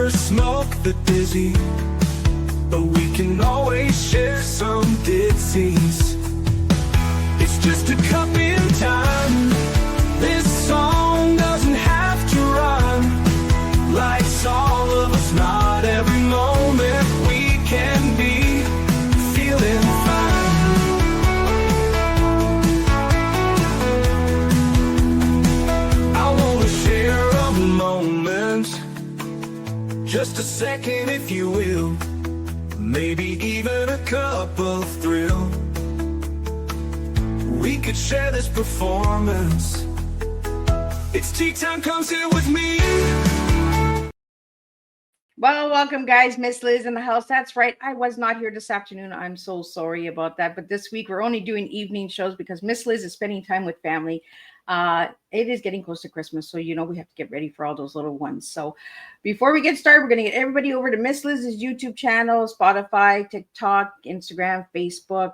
never smoke the dizzy, but we can always share some ditties. It's just a cup in time. This song doesn't have to rhyme. Life's all of us, not every moment we can be feeling fine. I wanna share a moment, just a second if you will, maybe even a cup of thrill. We could share this performance. It's tea time, come sit with me. Well, welcome, guys. Miss Liz in the house. That's right. I was not here this afternoon. I'm so sorry about that. But this week, we're only doing evening shows because Miss Liz is spending time with family. It is getting close to Christmas, so we have to get ready for all those little ones. So before we get started, we're going to get everybody over to Miss Liz's YouTube channel, Spotify, TikTok, Instagram, Facebook,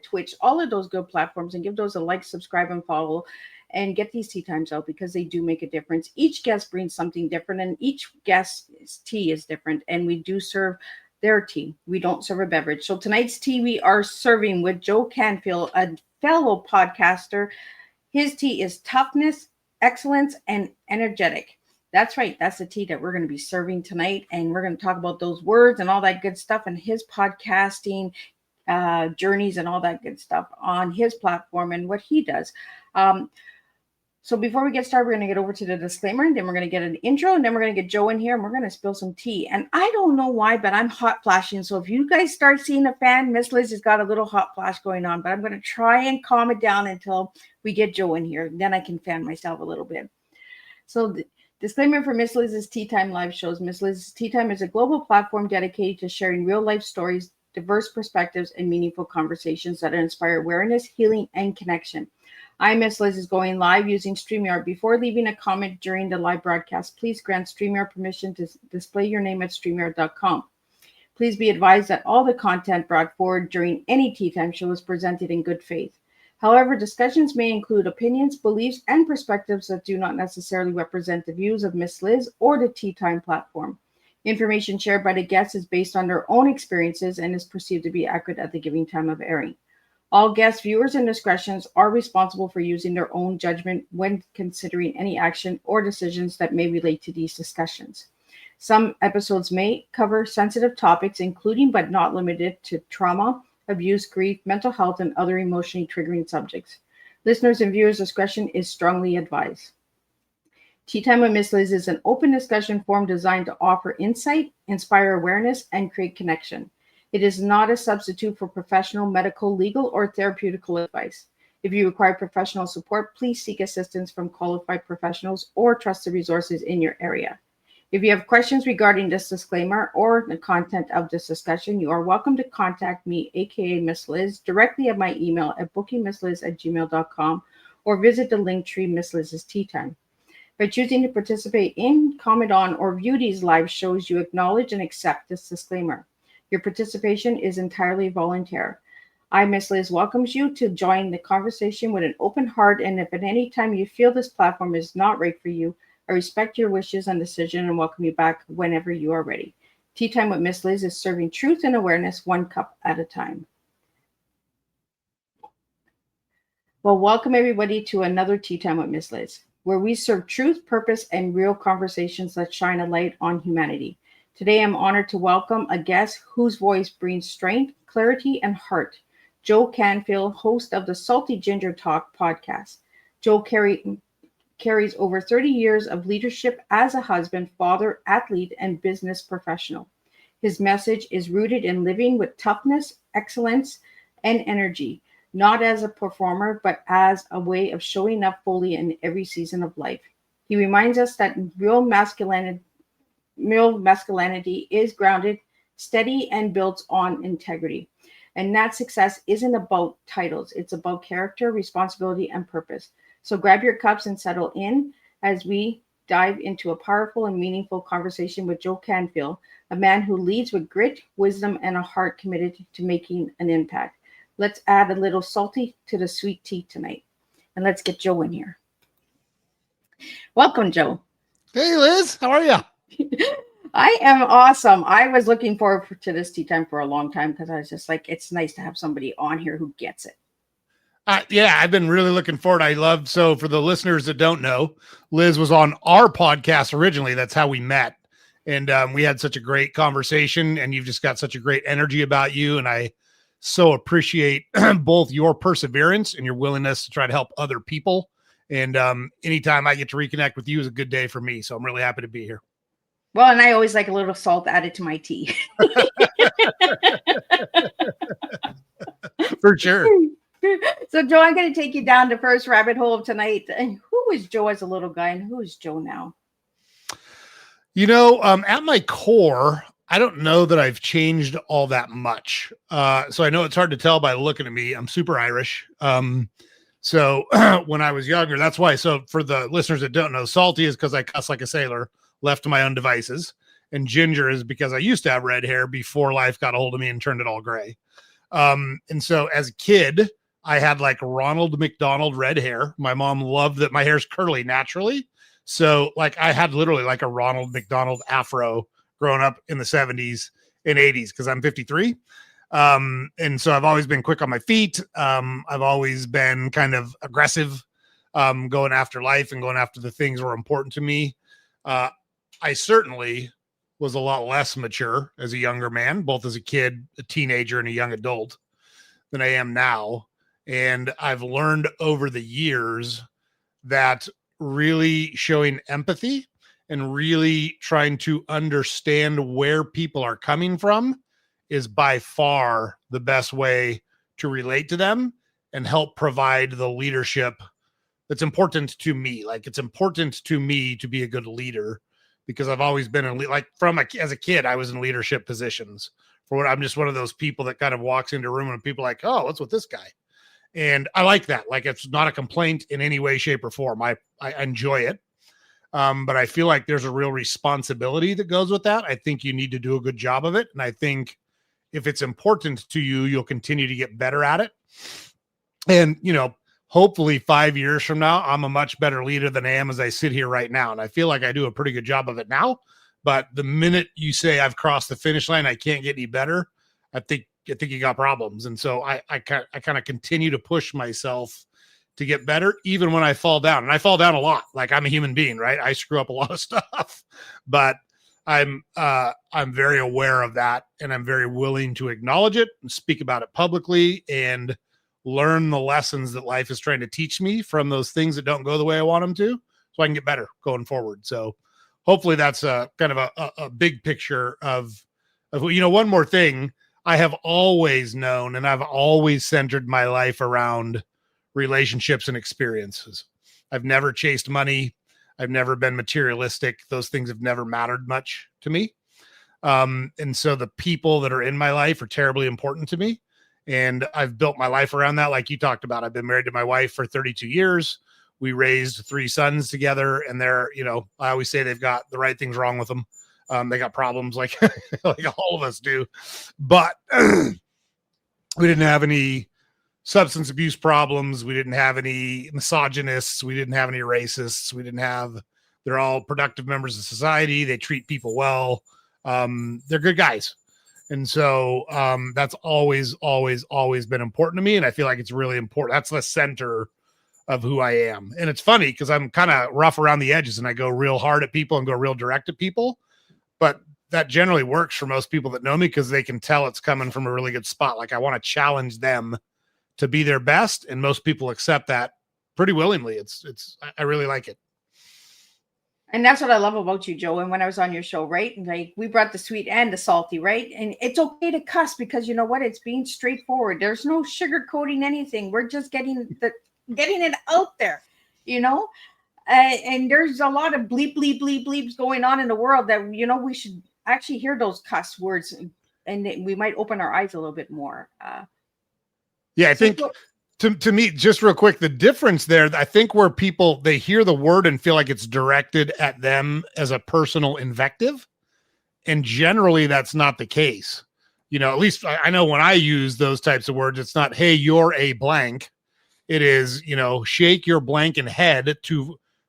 Twitch, all of those good platforms, and give those a like, subscribe, and follow, and get these tea times out because they do make a difference. Each guest brings something different, and each guest's tea is different, and we do serve their tea. We don't serve a beverage. So tonight's tea we are serving with Joe Canfield, a fellow podcaster. His tea is toughness, excellence, and energetic. That's right. That's the tea that we're going to be serving tonight, and we're going to talk about those words and all that good stuff and his podcasting journeys and all that good stuff on his platform and what he does. So before we get started, we're going to get over to the disclaimer, and then we're going to get an intro, and then we're going to get Joe in here, and we're going to spill some tea. And I don't know why, but I'm hot flashing. So if you guys start seeing a fan, Miss Liz has got a little hot flash going on, but I'm going to try and calm it down until we get Joe in here. Then I can fan myself a little bit. So the disclaimer for Miss Liz's Tea Time live shows. Miss Liz's Tea Time is a global platform dedicated to sharing real life stories, diverse perspectives, and meaningful conversations that inspire awareness, healing, and connection. I, Miss Liz, is going live using StreamYard. Before leaving a comment during the live broadcast, please grant StreamYard permission to display your name at StreamYard.com. Please be advised that all the content brought forward during any Tea Time show is presented in good faith. However, discussions may include opinions, beliefs, and perspectives that do not necessarily represent the views of Miss Liz or the Tea Time platform. Information shared by the guests is based on their own experiences and is perceived to be accurate at the given time of airing. All guest viewers and discretions are responsible for using their own judgment when considering any action or decisions that may relate to these discussions. Some episodes may cover sensitive topics, including but not limited to trauma, abuse, grief, mental health, and other emotionally triggering subjects. Listeners' and viewers' discretion is strongly advised. Tea Time with Miss Liz is an open discussion forum designed to offer insight, inspire awareness, and create connection. It is not a substitute for professional, medical, legal, or therapeutical advice. If you require professional support, please seek assistance from qualified professionals or trusted resources in your area. If you have questions regarding this disclaimer or the content of this discussion, you are welcome to contact me, aka Miss Liz, directly at my email at bookingmissliz@gmail.com or visit the link tree Miss Liz's Tea Time. By choosing to participate in, comment on, or view these live shows, you acknowledge and accept this disclaimer. Your participation is entirely voluntary. I, Miss Liz, welcomes you to join the conversation with an open heart, and if at any time you feel this platform is not right for you, I respect your wishes and decision and welcome you back whenever you are ready. Tea Time with Miss Liz is serving truth and awareness one cup at a time. Well, welcome everybody to another Tea Time with Miss Liz, where we serve truth, purpose, and real conversations that shine a light on humanity. Today, I'm honored to welcome a guest whose voice brings strength, clarity, and heart. Joe Canfield, host of the Salty Ginger Talk podcast. Joe carries over 30 years of leadership as a husband, father, athlete, and business professional. His message is rooted in living with toughness, excellence, and energy, not as a performer, but as a way of showing up fully in every season of life. He reminds us that real masculinity is grounded, steady, and built on integrity. And that success isn't about titles. It's about character, responsibility, and purpose. So grab your cups and settle in as we dive into a powerful and meaningful conversation with Joe Canfield, a man who leads with grit, wisdom, and a heart committed to making an impact. Let's add a little salty to the sweet tea tonight. And let's get Joe in here. Welcome, Joe. Hey, Liz. How are you? I am awesome. I was looking forward to this tea time for a long time because I was just like, it's nice to have somebody on here who gets it. Yeah, I've been really looking forward. So for the listeners that don't know, Liz was on our podcast originally. That's how we met. And we had such a great conversation, and you've just got such a great energy about you. And I so appreciate both your perseverance and your willingness to try to help other people. And anytime I get to reconnect with you is a good day for me. So I'm really happy to be here. Well, and I always like a little salt added to my tea. For sure. So, Joe, I'm going to take you down the first rabbit hole of tonight. And who was Joe as a little guy, and who is Joe now? At my core, I don't know that I've changed all that much. So I know it's hard to tell by looking at me. I'm super Irish. So when I was younger, that's why. So for the listeners that don't know, salty is because I cuss like a sailor, left to my own devices. And ginger is because I used to have red hair before life got a hold of me and turned it all gray. And so as a kid, I had like Ronald McDonald red hair. My mom loved that my hair's curly naturally. So like I had literally like a Ronald McDonald afro growing up in the 70s and 80s because I'm 53. And so I've always been quick on my feet. I've always been kind of aggressive, going after life and going after the things that were important to me. I certainly was a lot less mature as a younger man, both as a kid, a teenager, and a young adult than I am now. And I've learned over the years that really showing empathy and really trying to understand where people are coming from is by far the best way to relate to them and help provide the leadership that's important to me. Like it's important to me to be a good leader because I've always been as a kid, I was in leadership positions for what I'm just one of those people that kind of walks into a room and people are like, oh, what's with this guy? And I like that. Like, it's not a complaint in any way, shape, or form. I enjoy it. But I feel like there's a real responsibility that goes with that. I think you need to do a good job of it. And I think if it's important to you, you'll continue to get better at it. And, hopefully 5 years from now, I'm a much better leader than I am as I sit here right now. And I feel like I do a pretty good job of it now. But the minute you say I've crossed the finish line, I can't get any better, I think you got problems. And so I kind of continue to push myself to get better, even when I fall down. And I fall down a lot. Like I'm a human being, right? I screw up a lot of stuff, but I'm very aware of that. And I'm very willing to acknowledge it and speak about it publicly and learn the lessons that life is trying to teach me from those things that don't go the way I want them to, so I can get better going forward. So hopefully that's a kind of a big picture of, one more thing. I have always known, and I've always centered my life around relationships and experiences. I've never chased money. I've never been materialistic. Those things have never mattered much to me. And so the people that are in my life are terribly important to me. And I've built my life around that. Like you talked about, I've been married to my wife for 32 years. We raised 3 sons together, and they're, I always say they've got the right things wrong with them. They got problems like all of us do, but we didn't have any substance abuse problems. We didn't have any misogynists. We didn't have any racists. They're all productive members of society. They treat people well. They're good guys. And so that's always, always, always been important to me. And I feel like it's really important. That's the center of who I am. And it's funny because I'm kind of rough around the edges and I go real hard at people and go real direct at people. But that generally works for most people that know me because they can tell it's coming from a really good spot. Like I want to challenge them to be their best. And most people accept that pretty willingly. I really like it. And that's what I love about you, Joe. And when I was on your show, right? Like we brought the sweet and the salty, right? And it's okay to cuss because you know what? It's being straightforward. There's no sugarcoating anything. We're just getting it out there, and there's a lot of bleep, bleep, bleep, bleeps going on in the world that, we should actually hear those cuss words and we might open our eyes a little bit more. Yeah, I think to me, just real quick, the difference there, I think where people, they hear the word and feel like it's directed at them as a personal invective. And generally that's not the case. At least I know when I use those types of words, it's not, hey, you're a blank. It is, shake your blank and head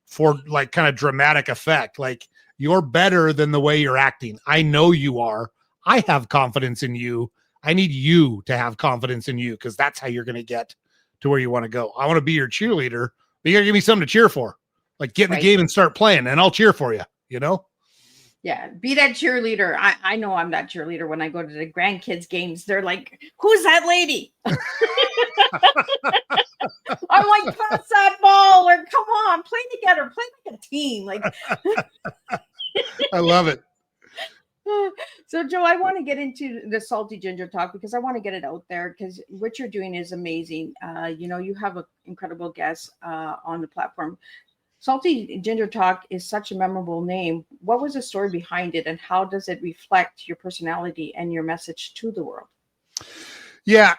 for like kind of dramatic effect. Like You're better than the way you're acting. I know you are. I have confidence in you. I need you to have confidence in you because that's how you're going to get to where you want to go. I want to be your cheerleader, but you got to give me something to cheer for. Like get in the game and start playing and I'll cheer for you, you know? Yeah, be that cheerleader. I know I'm that cheerleader when I go to the grandkids games. They're like, who's that lady? I'm like, pass that ball or come on, play together, play like a team. Like I love it. So Joe, I want to get into the salty ginger talk because I want to get it out there because what you're doing is amazing. You have an incredible guest on the platform. Salty Ginger Talk is such a memorable name. What was the story behind it and how does it reflect your personality and your message to the world? Yeah.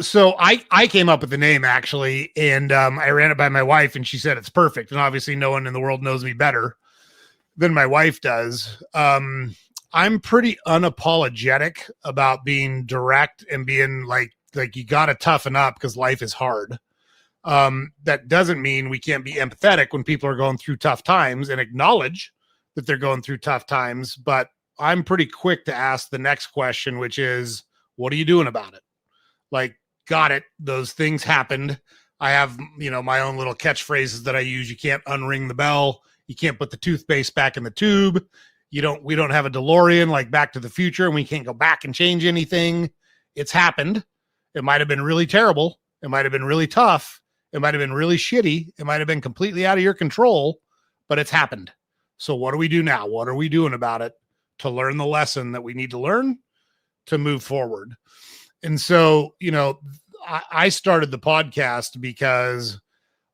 So I came up with the name actually, and I ran it by my wife and she said it's perfect. And obviously no one in the world knows me better than my wife does. I'm pretty unapologetic about being direct and being like you got to toughen up because life is hard. That doesn't mean we can't be empathetic when people are going through tough times and acknowledge that they're going through tough times. But I'm pretty quick to ask the next question, which is, what are you doing about it? Like, got it. Those things happened. I have, my own little catchphrases that I use. You can't unring the bell. You can't put the toothpaste back in the tube. We don't have a DeLorean like Back to the Future and we can't go back and change anything. It's happened. It might've been really terrible. It might've been really tough. It might have been really shitty. It might have been completely out of your control, but it's happened. So what do we do now? What are we doing about it to learn the lesson that we need to learn to move forward? And so, I started the podcast because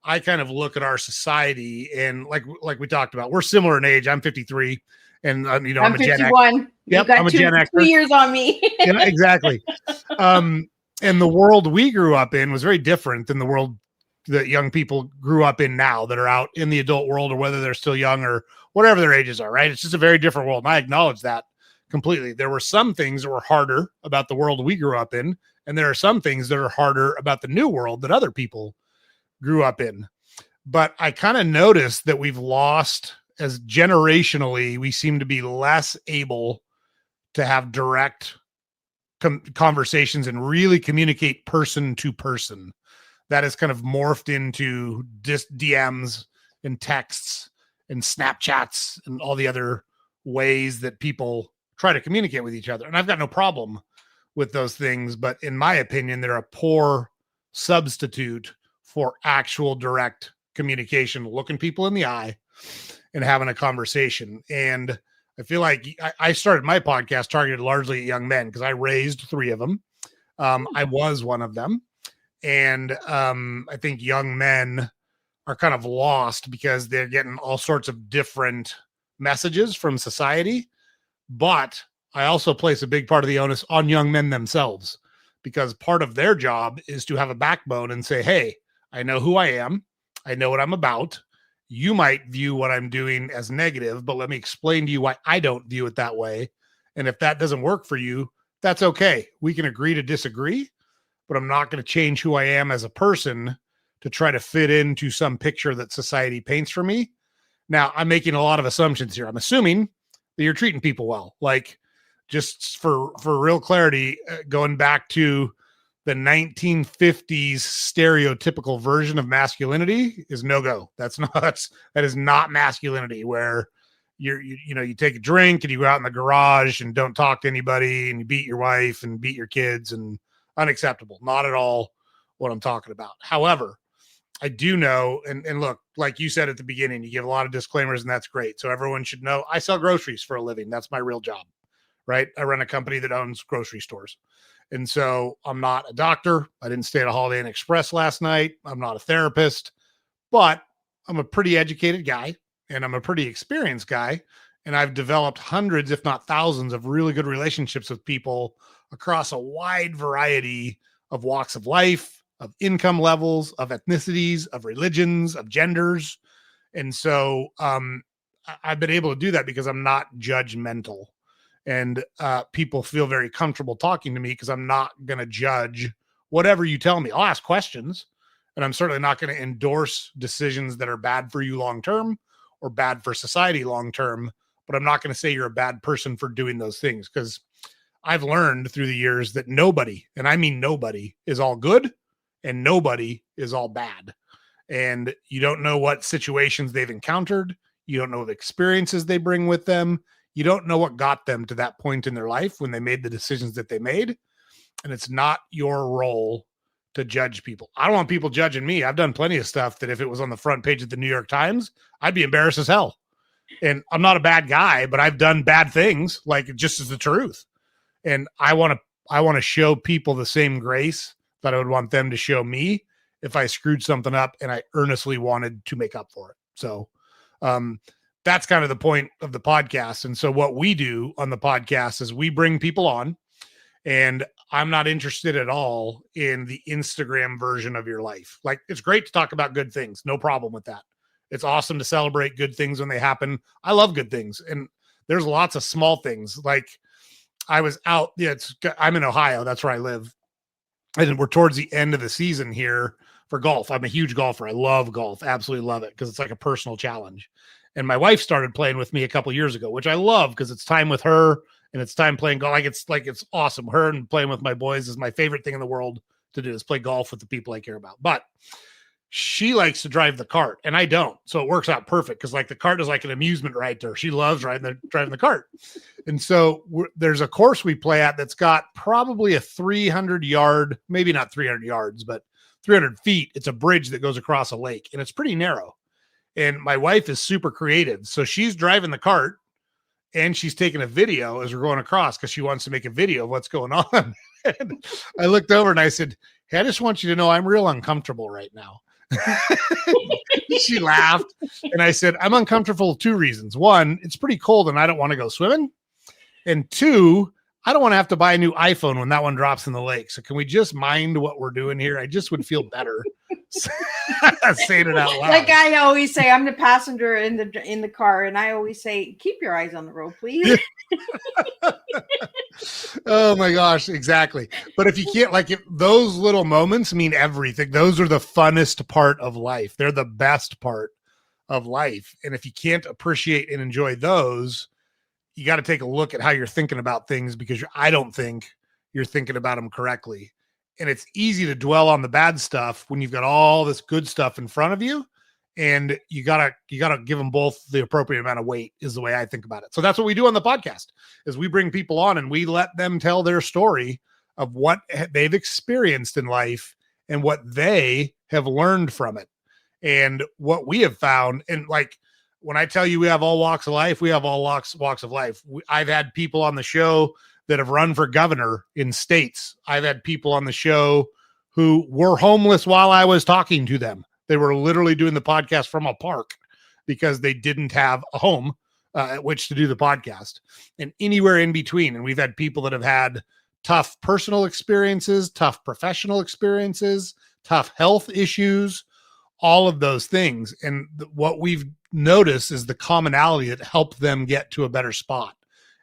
I kind of look at our society and like we talked about, we're similar in age. I'm 53 and I'm I'm a Gen X. 51. Yep, got I'm a Gen X. 2 years on me. Yeah, exactly. And the world we grew up in was very different than the world that young people grew up in now that are out in the adult world or whether they're still young or whatever their ages are, right? It's just a very different world. And I acknowledge that completely. There were some things that were harder about the world we grew up in. And there are some things that are harder about the new world that other people grew up in. But I kind of noticed that we've lost as generationally, we seem to be less able to have direct conversations and really communicate person to person. That has kind of morphed into DMs and texts and Snapchats and all the other ways that people try to communicate with each other. And I've got no problem with those things, but in my opinion, they're a poor substitute for actual direct communication, looking people in the eye and having a conversation. And I feel like I started my podcast targeted largely at young men because I raised 3 of them. I was one of them. And I think young men are kind of lost because they're getting all sorts of different messages from society. But I also place a big part of the onus on young men themselves because part of their job is to have a backbone and say, hey, I know who I am. I know what I'm about. You might view what I'm doing as negative, but let me explain to you why I don't view it that way. And if that doesn't work for you, that's okay. We can agree to disagree. But I'm not going to change who I am as a person to try to fit into some picture that society paints for me. Now, I'm making a lot of assumptions here. I'm assuming that you're treating people well. Like, just for real clarity, going back to the 1950s stereotypical version of masculinity is no go. That is not masculinity, where you take a drink and you go out in the garage and don't talk to anybody and you beat your wife and beat your kids and unacceptable. Not at all what I'm talking about. However, I do know, and look, like you said at the beginning, you give a lot of disclaimers and that's great. So everyone should know I sell groceries for a living. That's my real job, right? I run a company that owns grocery stores. And so I'm not a doctor. I didn't stay at a Holiday Inn Express last night. I'm not a therapist, but I'm a pretty educated guy and I'm a pretty experienced guy. And I've developed hundreds, if not thousands, of really good relationships with people across a wide variety of walks of life, of income levels, of ethnicities, of religions, of genders. And so I've been able to do that because I'm not judgmental. And people feel very comfortable talking to me because I'm not going to judge whatever you tell me. I'll ask questions, and I'm certainly not going to endorse decisions that are bad for you long-term or bad for society long term, but I'm not going to say you're a bad person for doing those things, because I've learned through the years that nobody, and I mean nobody, is all good and nobody is all bad. And you don't know what situations they've encountered. You don't know the experiences they bring with them. You don't know what got them to that point in their life when they made the decisions that they made. And it's not your role to judge people. I don't want people judging me. I've done plenty of stuff that if it was on the front page of the New York Times, I'd be embarrassed as hell. And I'm not a bad guy, but I've done bad things, like it just is the truth. And I want to show people the same grace that I would want them to show me if I screwed something up and I earnestly wanted to make up for it. So that's kind of the point of the podcast. And so what we do on the podcast is we bring people on, and I'm not interested at all in the Instagram version of your life. Like, it's great to talk about good things. No problem with that. It's awesome to celebrate good things when they happen. I love good things. And there's lots of small things. Like, I was out. Yeah, I'm in Ohio. That's where I live. And we're towards the end of the season here for golf. I'm a huge golfer. I love golf. Absolutely love it, because it's like a personal challenge. And my wife started playing with me a couple years ago, which I love because it's time with her and it's time playing golf. It's awesome. Her and playing with my boys is my favorite thing in the world to do, is play golf with the people I care about. But she likes to drive the cart and I don't. So it works out perfect, because like the cart is like an amusement ride to her. She loves driving the cart. And so there's a course we play at that's got probably a 300 yard, maybe not 300 yards, but 300 feet. It's a bridge that goes across a lake, and it's pretty narrow. And my wife is super creative. So she's driving the cart and she's taking a video as we're going across, because she wants to make a video of what's going on. And I looked over and I said, "Hey, I just want you to know I'm real uncomfortable right now." She laughed. And I said, "I'm uncomfortable for 2 reasons. 1, it's pretty cold and I don't want to go swimming. And 2, I don't want to have to buy a new iPhone when that one drops in the lake. So can we just mind what we're doing here? I just would feel better saying it out loud." Like I always say, I'm the passenger in the car, and I always say, keep your eyes on the road, please. Oh my gosh, exactly. But if you can't, if those little moments mean everything, those are the funnest part of life. They're the best part of life. And if you can't appreciate and enjoy those, you got to take a look at how you're thinking about things, because I don't think you're thinking about them correctly. And it's easy to dwell on the bad stuff when you've got all this good stuff in front of you, and you gotta give them both the appropriate amount of weight, is the way I think about it. So that's what we do on the podcast, is we bring people on and we let them tell their story of what they've experienced in life and what they have learned from it. And what we have found, and like, when I tell you we have all walks of life, we have all walks of life. I've had people on the show that have run for governor in states. I've had people on the show who were homeless while I was talking to them. They were literally doing the podcast from a park because they didn't have a home at which to do the podcast, and anywhere in between. And we've had people that have had tough personal experiences, tough professional experiences, tough health issues, all of those things. And what we've noticed is the commonality that helped them get to a better spot.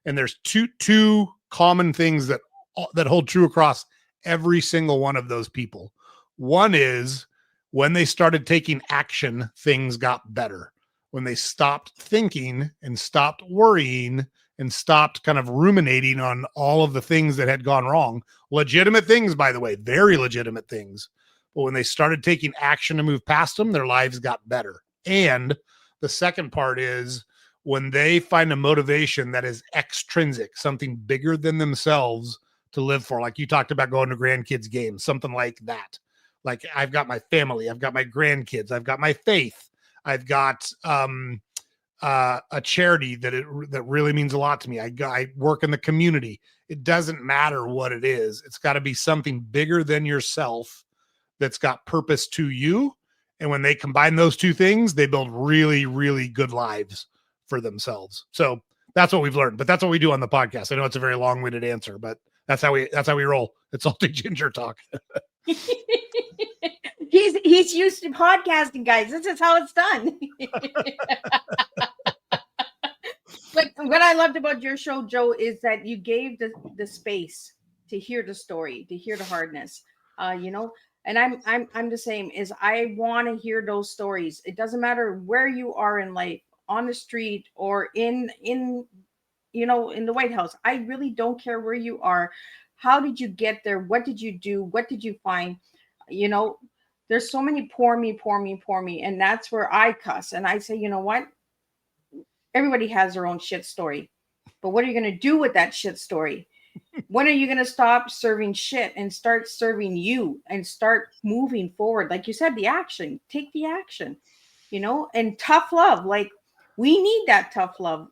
And there's two common things that hold true across every single one of those people. One is, when they started taking action, things got better. When they stopped thinking and stopped worrying and stopped kind of ruminating on all of the things that had gone wrong. Legitimate things, by the way, very legitimate things. But when they started taking action to move past them, their lives got better. And the second part is, when they find a motivation that is extrinsic, something bigger than themselves to live for, like you talked about going to grandkids' games, something like that. Like, I've got my family, I've got my grandkids, I've got my faith, I've got a charity that really means a lot to me. I work in the community. It doesn't matter what it is. It's got to be something bigger than yourself that's got purpose to you. And when they combine those two things, they build really, really good lives for themselves. So that's what we've learned, but that's what we do on the podcast. I know it's a very long-winded answer, but that's how we roll. It's Salty Ginger Talk. He's used to podcasting, guys. This is how it's done. But what I loved about your show, Joe, is that you gave the space to hear the story, to hear the hardness. And I'm the same. Is I want to hear those stories. It doesn't matter where you are in life. on the street or in in the White House. I really don't care where you are. How did you get there? What did you do? What did you find? You know, there's so many poor me, poor me, poor me. And that's where I cuss. And I say, you know what? Everybody has their own shit story. But what are you going to do with that shit story? When are you going to stop serving shit and start serving you and start moving forward? Like you said, the action, take the action, and tough love. Like we need that tough love,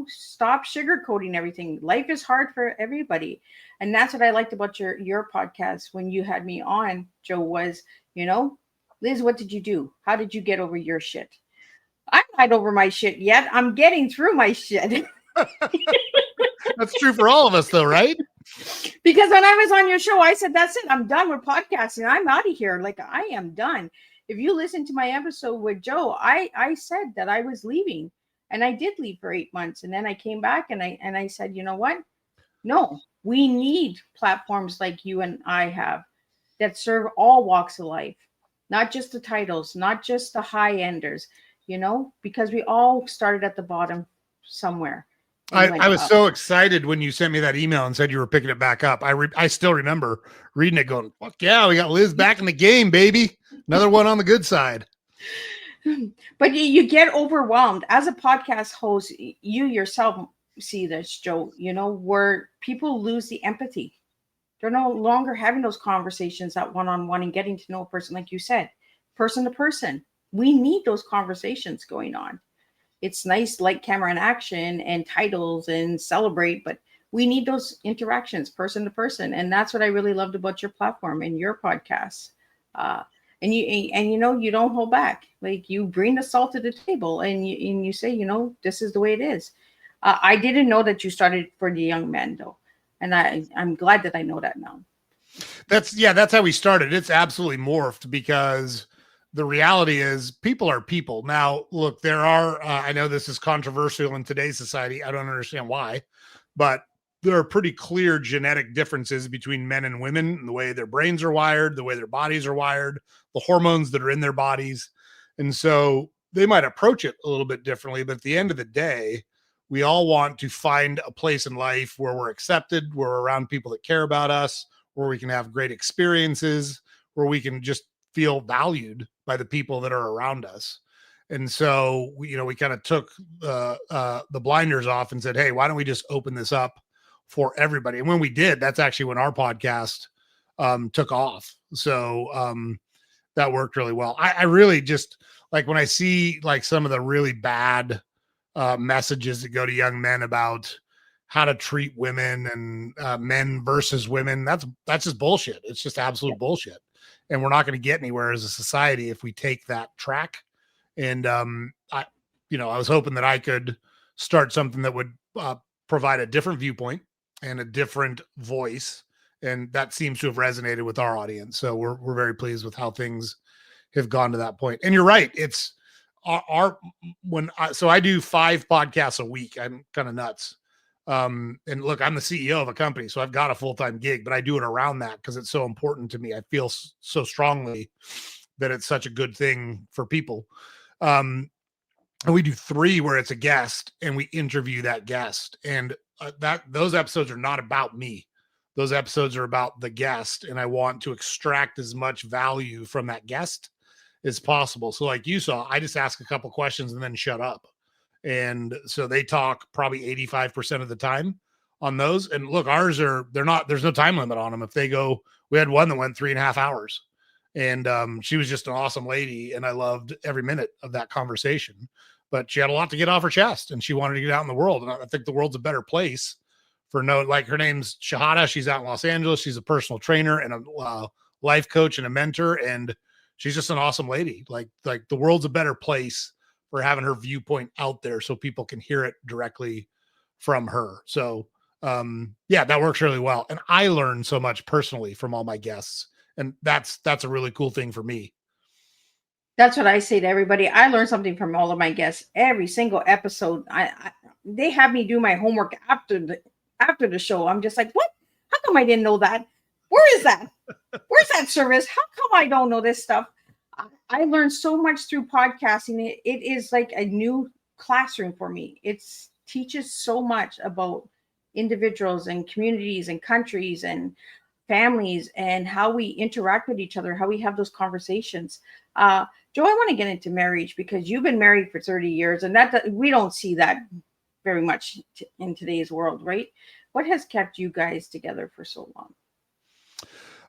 stop sugarcoating everything. Life is hard for everybody. And that's what I liked about your podcast when you had me on, Joe, was, Liz, what did you do? How did you get over your shit? I'm not over my shit yet. I'm getting through my shit. That's true for all of us though, right? Because when I was on your show, I said, that's it. I'm done with podcasting. I'm out of here. Like, I am done. If you listen to my episode with Joe, I said that I was leaving, and I did leave for 8 months. And then I came back and I said, you know what? No, we need platforms like you and I have that serve all walks of life, not just the titles, not just the high enders, because we all started at the bottom somewhere. I was so excited when you sent me that email and said you were picking it back up. I still remember reading it going, fuck yeah, we got Liz back in the game, baby. Another one on the good side. But you get overwhelmed. As a podcast host, you yourself see this, Joe, where people lose the empathy. They're no longer having those conversations at one-on-one and getting to know a person, like you said, person to person. We need those conversations going on. It's nice, like camera and action and titles and celebrate, but we need those interactions person to person. And that's what I really loved about your platform and your podcast. And you don't hold back. Like you bring the salt to the table and you say, this is the way it is. I didn't know that you started for the young men though. And I'm glad that I know that now. That's how we started. It's absolutely morphed because the reality is people are people. Now, look, there are, I know this is controversial in today's society. I don't understand why, but there are pretty clear genetic differences between men and women in the way their brains are wired, the way their bodies are wired, the hormones that are in their bodies. And so they might approach it a little bit differently, but at the end of the day, we all want to find a place in life where we're accepted, where we're around people that care about us, where we can have great experiences, where we can just feel valued by the people that are around us. And so, we kind of took the blinders off and said, hey, why don't we just open this up for everybody? And when we did, that's actually when our podcast took off. So that worked really well. I really just like when I see like some of the really bad messages that go to young men about how to treat women and men versus women. That's just bullshit. It's just absolute bullshit. And we're not going to get anywhere as a society if we take that track. And I was hoping that I could start something that would provide a different viewpoint and a different voice. And that seems to have resonated with our audience. So we're very pleased with how things have gone to that point. And you're right. It's so I do 5 podcasts a week. I'm kind of nuts. And look, I'm the CEO of a company, so I've got a full-time gig, but I do it around that because it's so important to me. I feel so strongly that it's such a good thing for people. And we do 3 where it's a guest and we interview that guest, and those episodes are not about me. Those episodes are about the guest, and I want to extract as much value from that guest as possible. So like you saw, I just ask a couple questions and then shut up. And so they talk probably 85% of the time on those. And look, there's no time limit on them. If they go, we had one that went 3.5 hours, and she was just an awesome lady. And I loved every minute of that conversation, but she had a lot to get off her chest and she wanted to get out in the world. And I think the world's a better place like her name's Shahada. She's out in Los Angeles. She's a personal trainer and a life coach and a mentor. And she's just an awesome lady. Like the world's a better place for having her viewpoint out there so people can hear it directly from her. So that works really well. And I learn so much personally from all my guests. And that's a really cool thing for me. That's what I say to everybody. I learn something from all of my guests. Every single episode, they have me do my homework after the show. I'm just like, what? How come I didn't know that? Where is that? Where's that service? How come I don't know this stuff? I learned so much through podcasting. It is like a new classroom for me. It's teaches so much about individuals and communities and countries and families and how we interact with each other, how we have those conversations. Joe, I want to get into marriage because you've been married for 30 years, and that we don't see that very much in today's world, right? What has kept you guys together for so long?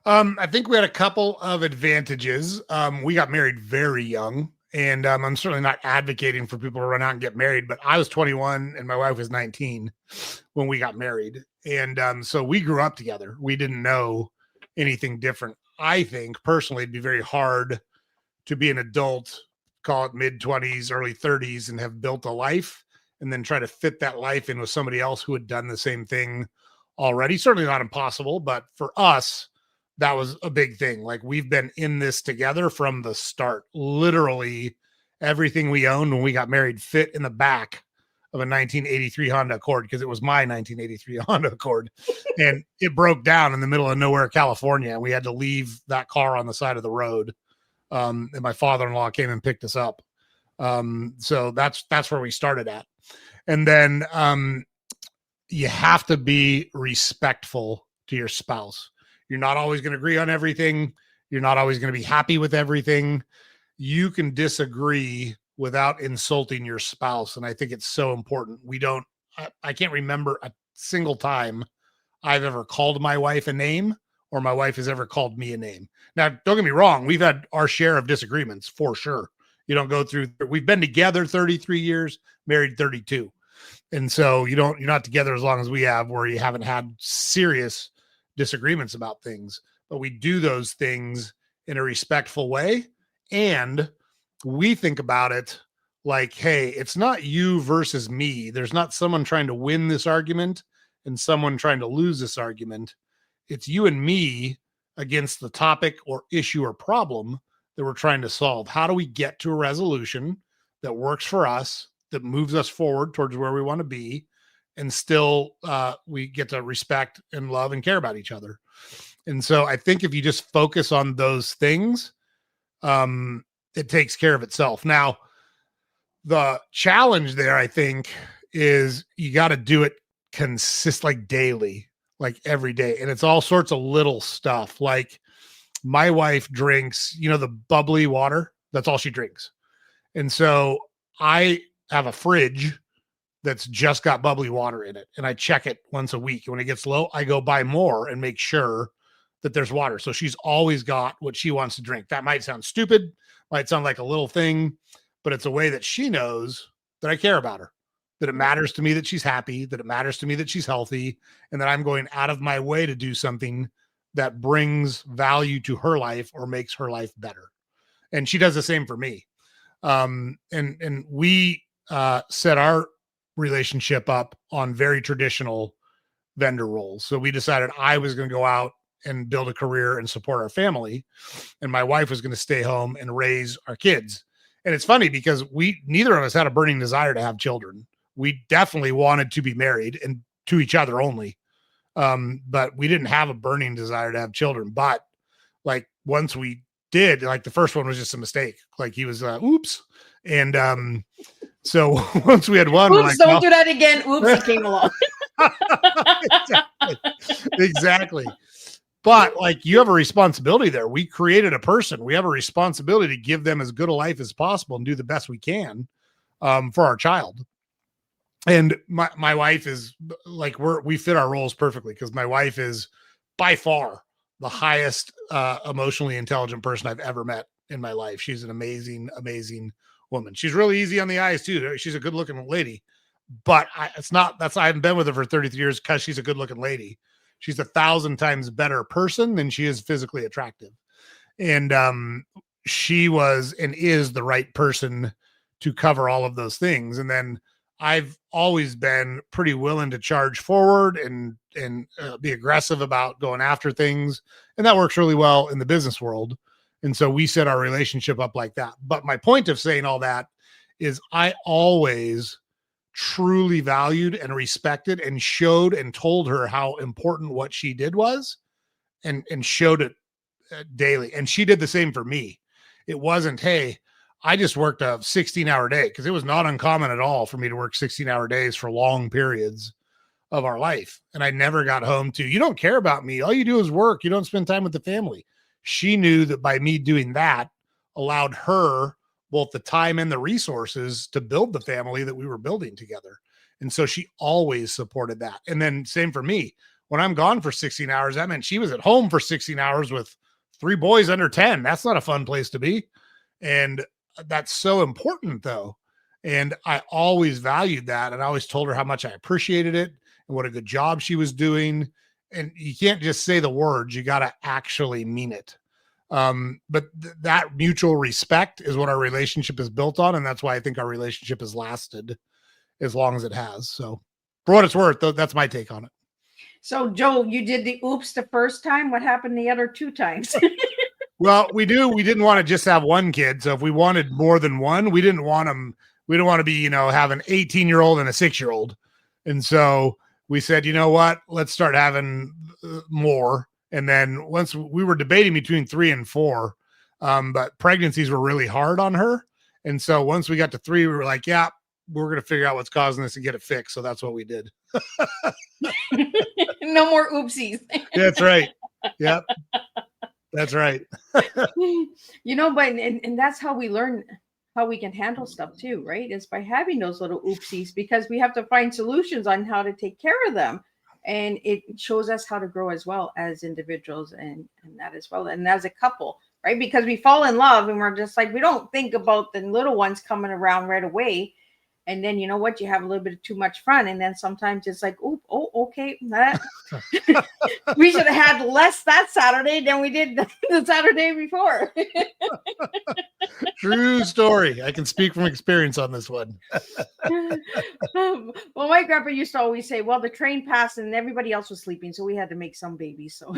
I think we had a couple of advantages. We got married very young, and I'm certainly not advocating for people to run out and get married, but I was 21 and my wife was 19 when we got married. And so we grew up together. We didn't know anything different. I think personally, it'd be very hard to be an adult, call it mid 20s, early 30s, and have built a life and then try to fit that life in with somebody else who had done the same thing already. Certainly not impossible, but for us, that was a big thing. Like, we've been in this together from the start. Literally everything we owned when we got married fit in the back of a 1983 Honda Accord, because it was my 1983 Honda Accord, and it broke down in the middle of nowhere, California. And we had to leave that car on the side of the road. And my father-in-law came and picked us up. So that's where we started at. And then you have to be respectful to your spouse. You're not always going to agree on everything. You're not always going to be happy with everything. You can disagree without insulting your spouse. And I think it's so important. I can't remember a single time I've ever called my wife a name or my wife has ever called me a name. Now, don't get me wrong. We've had our share of disagreements for sure. You don't go through, we've been together 33 years, married 32. And so you're not together as long as we have, where you haven't had serious disagreements about things, but we do those things in a respectful way. And we think about it like, hey, it's not you versus me. There's not someone trying to win this argument and someone trying to lose this argument. It's you and me against the topic or issue or problem that we're trying to solve. How do we get to a resolution that works for us, that moves us forward towards where we want to be, and still we get to respect and love and care about each other? And so I think if you just focus on those things, it takes care of itself. Now, the challenge there, I think, is you got to do it like daily, like every day. And it's all sorts of little stuff. Like, my wife drinks, the bubbly water. That's all she drinks. And so I have a fridge that's just got bubbly water in it, and I check it once a week. And when it gets low, I go buy more and make sure that there's water. So she's always got what she wants to drink. That might sound stupid, might sound like a little thing, but it's a way that she knows that I care about her, that it matters to me that she's happy, that it matters to me that she's healthy, and that I'm going out of my way to do something that brings value to her life or makes her life better. And she does the same for me. And we set our relationship up on very traditional vendor roles. So we decided I was going to go out and build a career and support our family, and my wife was going to stay home and raise our kids. And it's funny because neither of us had a burning desire to have children. We definitely wanted to be married, and to each other only. But we didn't have a burning desire to have children. But like, once we did, like, the first one was just a mistake. Like, he was oops. And so once we had one, oops, like, don't do that again. Oops, it came along. Exactly. But like, you have a responsibility there. We created a person. We have a responsibility to give them as good a life as possible and do the best we can for our child. And my wife is like, we fit our roles perfectly, because my wife is by far the highest emotionally intelligent person I've ever met in my life. She's an amazing, amazing woman. She's really easy on the eyes too. She's a good looking lady, but I haven't been with her for 33 years because she's a good looking lady. She's 1,000 times better person than she is physically attractive. And she was and is the right person to cover all of those things. And then I've always been pretty willing to charge forward and be aggressive about going after things. And that works really well in the business world. And so we set our relationship up like that. But my point of saying all that is, I always truly valued and respected and showed and told her how important what she did was, and showed it daily. And she did the same for me. It wasn't, hey, I just worked a 16-hour day because it was not uncommon at all for me to work 16-hour days for long periods of our life. And I never got home to, you don't care about me. All you do is work. You don't spend time with the family. She knew that by me doing that allowed her both the time and the resources to build the family that we were building together. And so she always supported that. And then same for me. When I'm gone for 16 hours, that meant she was at home for 16 hours with 3 boys under 10. That's not a fun place to be. And that's so important though. And I always valued that. And I always told her how much I appreciated it and what a good job she was doing. And you can't just say the words, you got to actually mean it. But that mutual respect is what our relationship is built on. And that's why I think our relationship has lasted as long as it has. So for what it's worth, that's my take on it. So Joe, you did the oops the first time. What happened the other 2 times? Well, we didn't want to just have one kid. So if we wanted more than one, we didn't want to be, have an 18-year-old and a 6-year-old. And so we said, you know what, let's start having more. And then once we were debating between 3 and 4, but pregnancies were really hard on her. And so once we got to 3, we were like, yeah, we're going to figure out what's causing this and get it fixed. So that's what we did. No more oopsies. That's right. Yep. That's right. But and that's how we learn how we can handle stuff too, right? Is by having those little oopsies, because we have to find solutions on how to take care of them. And it shows us how to grow as well as individuals and that as well. And as a couple, right? Because we fall in love and we're just like, we don't think about the little ones coming around right away. And then, you know what, you have a little bit of too much fun. And then sometimes it's like, okay. We should have had less that Saturday than we did the Saturday before. True story. I can speak from experience on this one. Well, my grandpa used to always say, well, the train passed and everybody else was sleeping, so we had to make some babies. So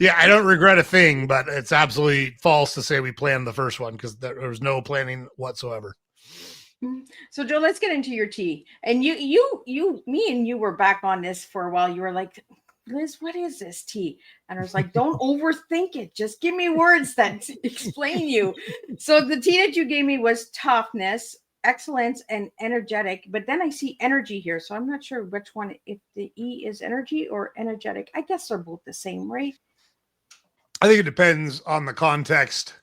yeah, I don't regret a thing, but it's absolutely false to say we planned the first one because there was no planning whatsoever. So Joe, let's get into your tea. And me and you were back on this for a while. You were like, Liz, what is this tea? And I was like, don't overthink it. Just give me words that explain you. So the tea that you gave me was toughness, excellence, and energetic. But then I see energy here. So I'm not sure which one, if the E is energy or energetic. I guess they're both the same, right? I think it depends on the context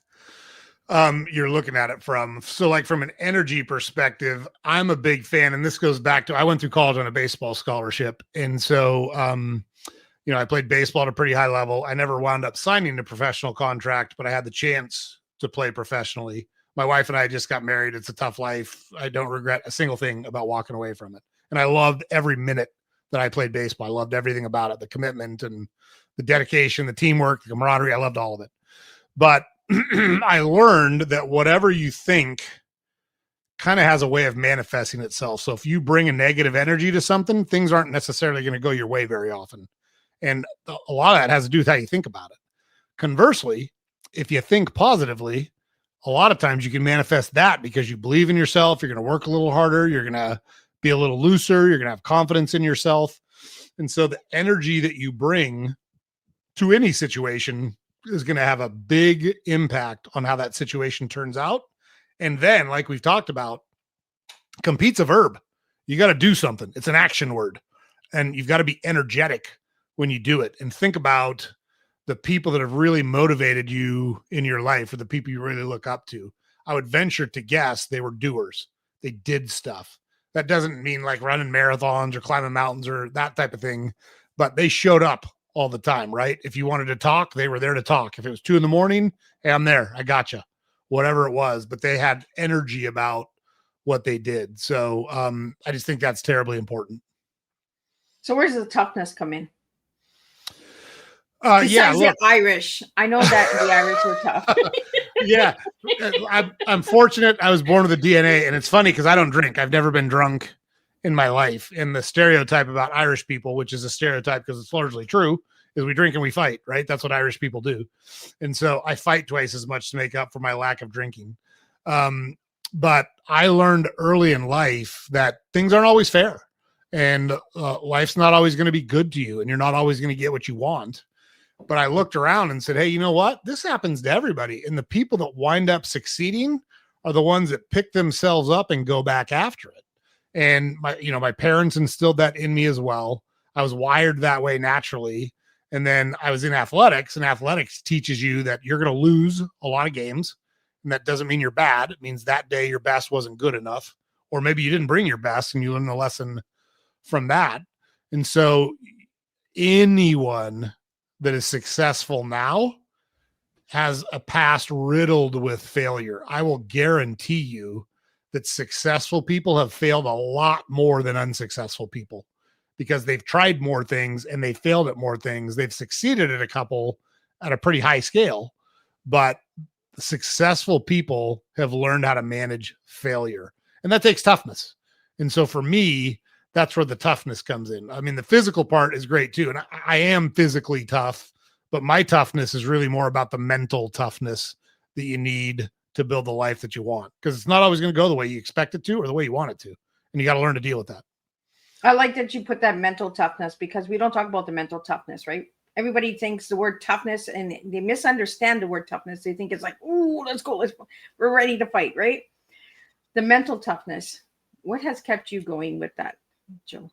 you're looking at it from. So like from an energy perspective, I'm a big fan. And this goes back to, I went through college on a baseball scholarship. And so, I played baseball at a pretty high level. I never wound up signing a professional contract, but I had the chance to play professionally. My wife and I just got married. It's a tough life. I don't regret a single thing about walking away from it. And I loved every minute that I played baseball. I loved everything about it, the commitment and the dedication, the teamwork, the camaraderie. I loved all of it. But I learned that whatever you think kind of has a way of manifesting itself. So if you bring a negative energy to something, things aren't necessarily going to go your way very often. And a lot of that has to do with how you think about it. Conversely, if you think positively, a lot of times you can manifest that because you believe in yourself. You're going to work a little harder. You're going to be a little looser. You're going to have confidence in yourself. And so the energy that you bring to any situation is going to have a big impact on how that situation turns out. And then, like we've talked about, compete's a verb. You got to do something. It's an action word. And you've got to be energetic when you do it. And think about the people that have really motivated you in your life or the people you really look up to. I would venture to guess they were doers. They did stuff. That doesn't mean like running marathons or climbing mountains or that type of thing, but they showed up all the time, right? If you wanted to talk, they were there to talk. If it was 2 a.m, hey, I'm there. I gotcha. Whatever it was, but they had energy about what they did. So I just think that's terribly important. So where's the toughness come in? Yeah, look, the Irish. I know that the Irish were tough. Yeah, I'm fortunate. I was born with a DNA, and it's funny because I don't drink. I've never been drunk in my life. And the stereotype about Irish people, which is a stereotype because it's largely true, is we drink and we fight, right? That's what Irish people do. And so I fight twice as much to make up for my lack of drinking. But I learned early in life that things aren't always fair, and life's not always going to be good to you, and you're not always going to get what you want. But I looked around and said, hey, you know what? This happens to everybody. And the people that wind up succeeding are the ones that pick themselves up and go back after it. And my parents instilled that in me as well. I was wired that way naturally. And then I was in athletics, and athletics teaches you that you're going to lose a lot of games. And that doesn't mean you're bad. It means that day your best wasn't good enough, or maybe you didn't bring your best and you learned a lesson from that. And so anyone that is successful now has a past riddled with failure. I will guarantee you that successful people have failed a lot more than unsuccessful people, because they've tried more things and they failed at more things. They've succeeded at a couple at a pretty high scale, but successful people have learned how to manage failure, and that takes toughness. And so for me, that's where the toughness comes in. I mean, the physical part is great too. And I am physically tough, but my toughness is really more about the mental toughness that you need to build the life that you want. Because it's not always going to go the way you expect it to or the way you want it to. And you got to learn to deal with that. I like that you put that mental toughness, because we don't talk about the mental toughness, right? Everybody thinks the word toughness, and they misunderstand the word toughness. They think it's like, ooh, let's go. We're ready to fight, right? The mental toughness. What has kept you going with that, Joe?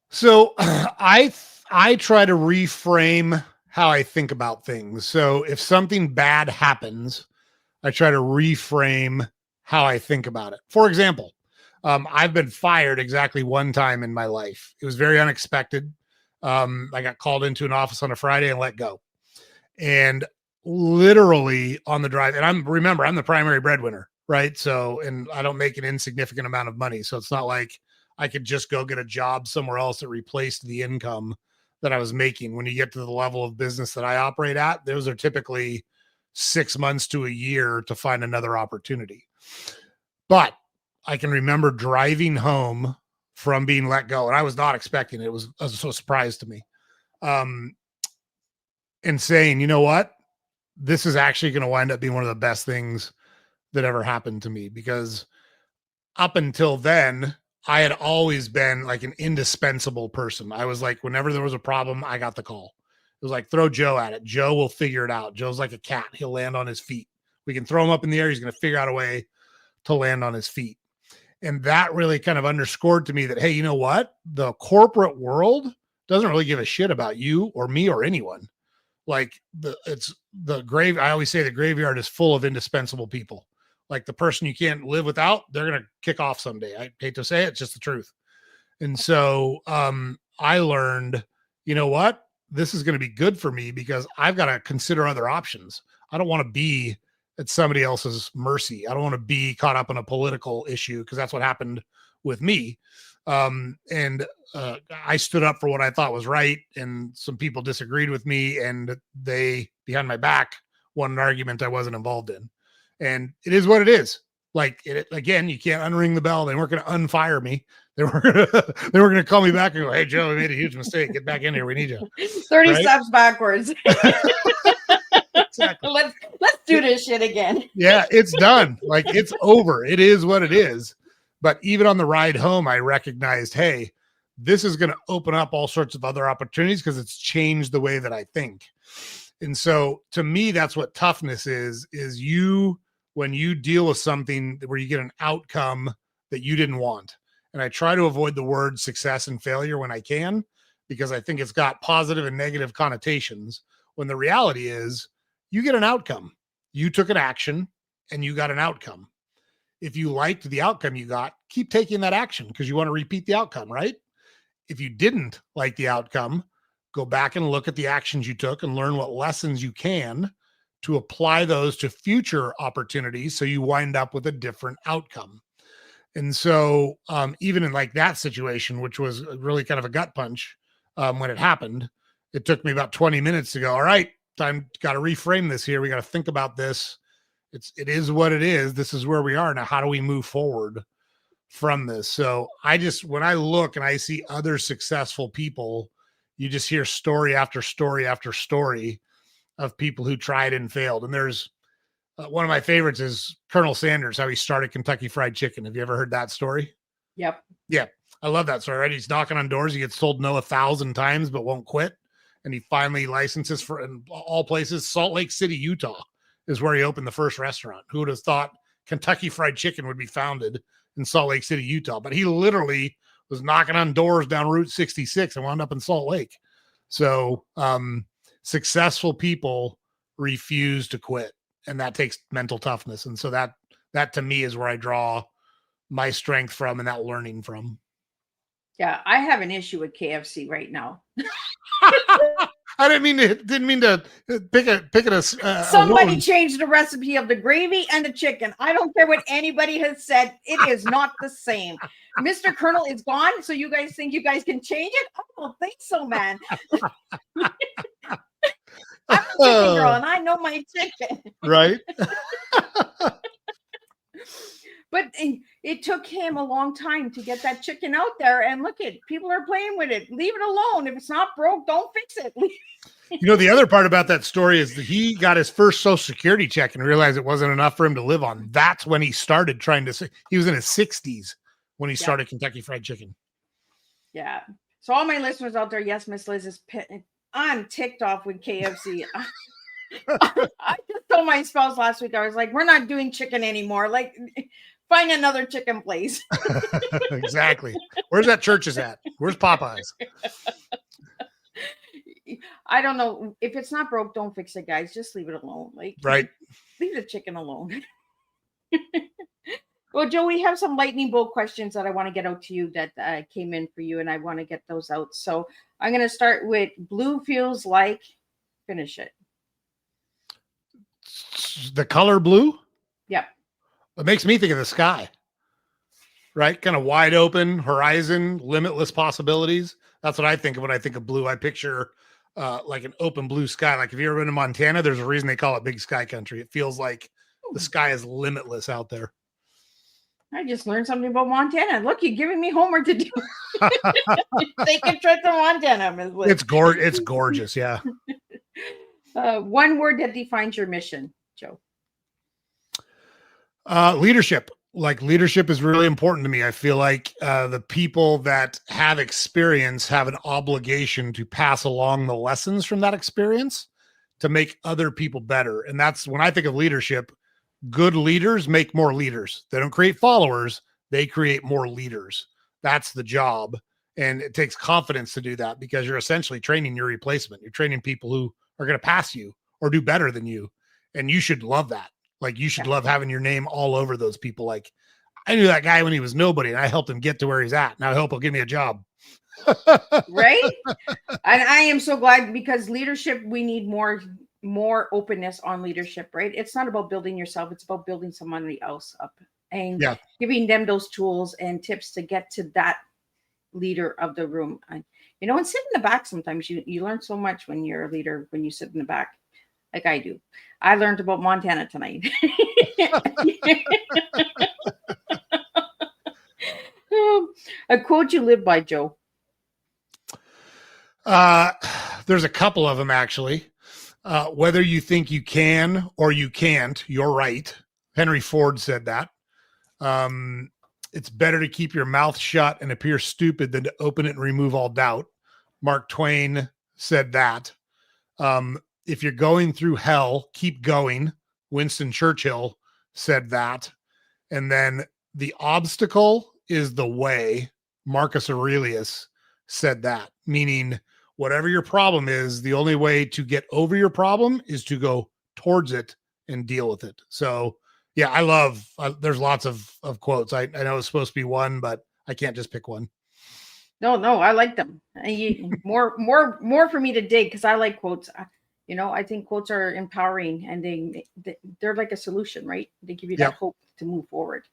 So I try to reframe how I think about things. So if something bad happens, I try to reframe how I think about it. For example, I've been fired exactly one time in my life. It was very unexpected. I got called into an office on a Friday and let go. And literally on the drive, and I'm the primary breadwinner, right? So, and I don't make an insignificant amount of money. So it's not like I could just go get a job somewhere else that replaced the income that I was making. When you get to the level of business that I operate at, those are typically 6 months to a year to find another opportunity. But I can remember driving home from being let go, and I was not expecting it. It was a surprise to me. And saying, you know what? This is actually going to wind up being one of the best things that ever happened to me, because up until then, I had always been like an indispensable person. I was like, whenever there was a problem, I got the call. It was like, throw Joe at it. Joe will figure it out. Joe's like a cat. He'll land on his feet. We can throw him up in the air. He's going to figure out a way to land on his feet. And that really kind of underscored to me that, hey, you know what? The corporate world doesn't really give a shit about you or me or anyone. Like I always say the graveyard is full of indispensable people. Like the person you can't live without, they're going to kick off someday. I hate to say it, it's just the truth. And so I learned, you know what? This is going to be good for me, because I've got to consider other options. I don't want to be at somebody else's mercy. I don't want to be caught up in a political issue, because that's what happened with me. I stood up for what I thought was right, and some people disagreed with me, and they, behind my back, won an argument I wasn't involved in. And it is what it is. Like, again, you can't unring the bell. They weren't going to unfire me. They were going to call me back and go, hey, Joe, we made a huge mistake. Get back in here. We need you. 30 steps backwards. Exactly. Let's do this shit again. Yeah, it's done. Like, it's over. It is what it is. But even on the ride home, I recognized, hey, this is going to open up all sorts of other opportunities, because it's changed the way that I think. And so to me, that's what toughness is when you deal with something where you get an outcome that you didn't want. And I try to avoid the word success and failure when I can, because I think it's got positive and negative connotations, when the reality is you get an outcome. You took an action and you got an outcome. If you liked the outcome you got, keep taking that action, because you want to repeat the outcome, right? If you didn't like the outcome, go back and look at the actions you took and learn what lessons you can to apply those to future opportunities, so you wind up with a different outcome. And so even in like that situation, which was really kind of a gut punch when it happened, it took me about 20 minutes to go, all right, got to reframe this here. We got to think about this. It is what it is. This is where we are now. How do we move forward from this? So when I look and I see other successful people, you just hear story after story after story of people who tried and failed. And there's one of my favorites is Colonel Sanders, how he started Kentucky Fried Chicken. Have you ever heard that story? Yep. Yeah. I love that story, right? He's knocking on doors. He gets told no 1,000 times, but won't quit. and he finally licenses for, in all places, Salt Lake City, Utah is where he opened the first restaurant. Who would have thought Kentucky Fried Chicken would be founded in Salt Lake City, Utah? But he literally was knocking on doors down Route 66 and wound up in Salt Lake. So successful people refuse to quit, and that takes mental toughness. And so that to me is where I draw my strength from and that learning from. Yeah, I have an issue with KFC right now. I didn't mean to pick it. Somebody changed the recipe of the gravy and the chicken. I don't care what anybody has said. It is not the same. Mr. Colonel is gone, so you guys think you guys can change it? I don't think so, man. I'm a chicken girl, and I know my chicken. Right. But it took him a long time to get that chicken out there. And look at people are playing with it. Leave it alone. If it's not broke, don't fix it. You know, the other part about that story is that he got his first Social Security check and realized it wasn't enough for him to live on. That's when he started trying to. He was in his 60s when he started Kentucky Fried Chicken. Yeah. So all my listeners out there, yes, Miss Liz is I'm ticked off with KFC. I just told my spouse last week, I was like, we're not doing chicken anymore. Like, find another chicken place. Exactly. Where's that Church's at? Where's Popeye's? I don't know. If it's not broke, don't fix it, guys. Just leave it alone. Like, right. Leave the chicken alone. Well, Joe, we have some lightning bolt questions that I want to get out to you that came in for you, and I want to get those out. So I'm going to start with blue feels like, finish it. The color blue? Yep. It makes me think of the sky, right? Kind of wide open horizon, limitless possibilities. That's what I think of when I think of blue. I picture like an open blue sky. Like if you've ever been to Montana, there's a reason they call it big sky country. It feels like the sky is limitless out there. I just learned something about Montana. Look, you're giving me homework to do. Take a trip to Montana, Ms. Liz. It's gorgeous, yeah. One word that defines your mission, Joe. Leadership. Like leadership is really important to me. I feel like the people that have experience have an obligation to pass along the lessons from that experience to make other people better. And that's when I think of leadership, good leaders make more leaders. They don't create followers. They create more leaders. That's the job. And it takes confidence to do that because you're essentially training your replacement. You're training people who are going to pass you or do better than you. And you should love that. Like you should love having your name all over those people. Like I knew that guy when he was nobody and I helped him get to where he's at. Now I hope he'll give me a job. Right. And I am so glad because leadership, we need more openness on leadership, right? It's not about building yourself. It's about building somebody else up and giving them those tools and tips to get to that leader of the room. And sit in the back. Sometimes you learn so much when you're a leader, when you sit in the back. Like I do. I learned about Montana tonight. A quote you live by, Joe. There's a couple of them actually. Whether you think you can or you can't, you're right. Henry Ford said that. It's better to keep your mouth shut and appear stupid than to open it and remove all doubt. Mark Twain said that. If you're going through hell, keep going. Winston Churchill said that. And then the obstacle is the way. Marcus Aurelius said that, meaning whatever your problem is, the only way to get over your problem is to go towards it and deal with it. So yeah, there's lots of quotes. I know it's supposed to be one, but I can't just pick one. No, I like them. More for me to dig because I like quotes. I think quotes are empowering and they're like a solution, right? They give you that hope to move forward.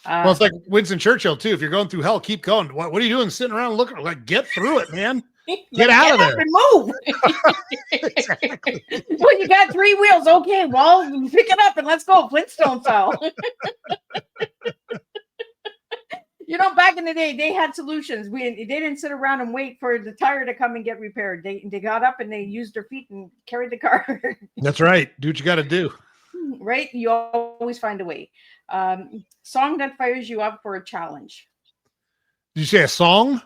Well, it's like Winston Churchill too. If you're going through hell, keep going. What are you doing sitting around looking? Like, get through it, man. Get out of there and move. Exactly. Well, you got 3 wheels. Okay, well, pick it up and let's go Flintstone style. Back in the day, they had solutions. They didn't sit around and wait for the tire to come and get repaired. They got up and they used their feet and carried the car. That's right. Do what you got to do. Right? You always find a way. Song that fires you up for a challenge. Did you say a song?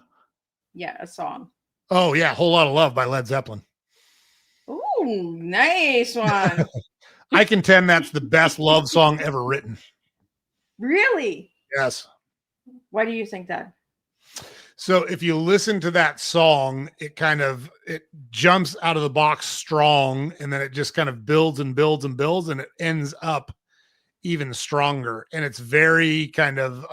Yeah, a song. Oh, yeah. Whole Lot of Love by Led Zeppelin. Ooh, nice one. I contend that's the best love song ever written. Really? Yes. Why do you think that? So if you listen to that song, it jumps out of the box strong, and then it just kind of builds and builds and builds, and it ends up even stronger. And it's very kind of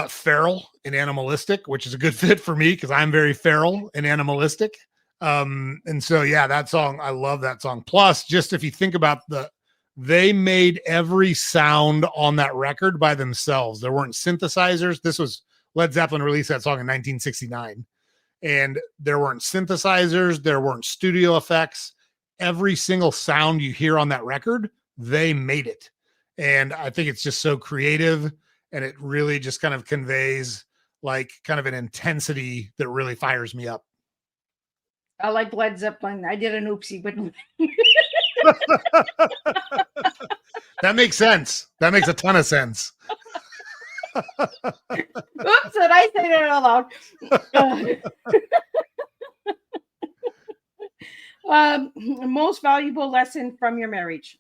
feral and animalistic, which is a good fit for me because I'm very feral and animalistic. And so, yeah, that song, I love that song. Plus, just if you think about they made every sound on that record by themselves. There weren't synthesizers. This was Led Zeppelin released that song in 1969, and there weren't synthesizers. There weren't studio effects. Every single sound you hear on that record, they made it. And I think it's just so creative, and it really just kind of conveys like kind of an intensity that really fires me up. I like Led Zeppelin. I did an oopsie, but That makes sense. That makes a ton of sense. oops, did I say that out loud? Most valuable lesson from your marriage?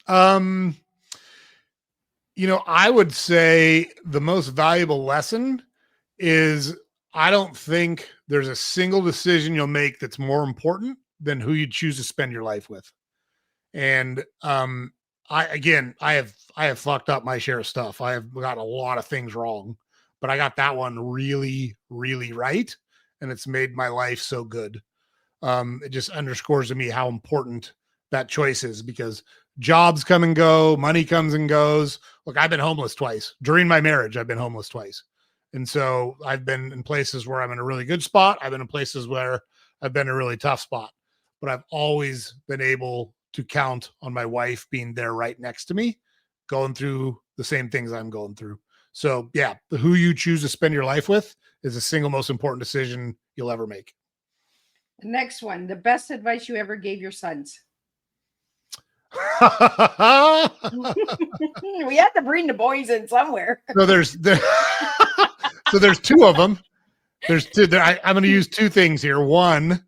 I would say the most valuable lesson is I don't think there's a single decision you'll make that's more important than who you choose to spend your life with. And I have fucked up my share of stuff. I have got a lot of things wrong, but I got that one really, really right, and it's made my life so good. It just underscores to me how important that choice is, because jobs come and go, money comes and goes. Look, I've been homeless twice. During my marriage, I've been homeless twice. And so I've been in places where I'm in a really good spot. I've been in places where I've been in a really tough spot, but I've always been able to count on my wife being there right next to me, going through the same things I'm going through. So yeah, who you choose to spend your life with is the single most important decision you'll ever make. The next one, the best advice you ever gave your sons. We have to bring the boys in somewhere. So there's two of them. There's two. I'm going to use two things here. One,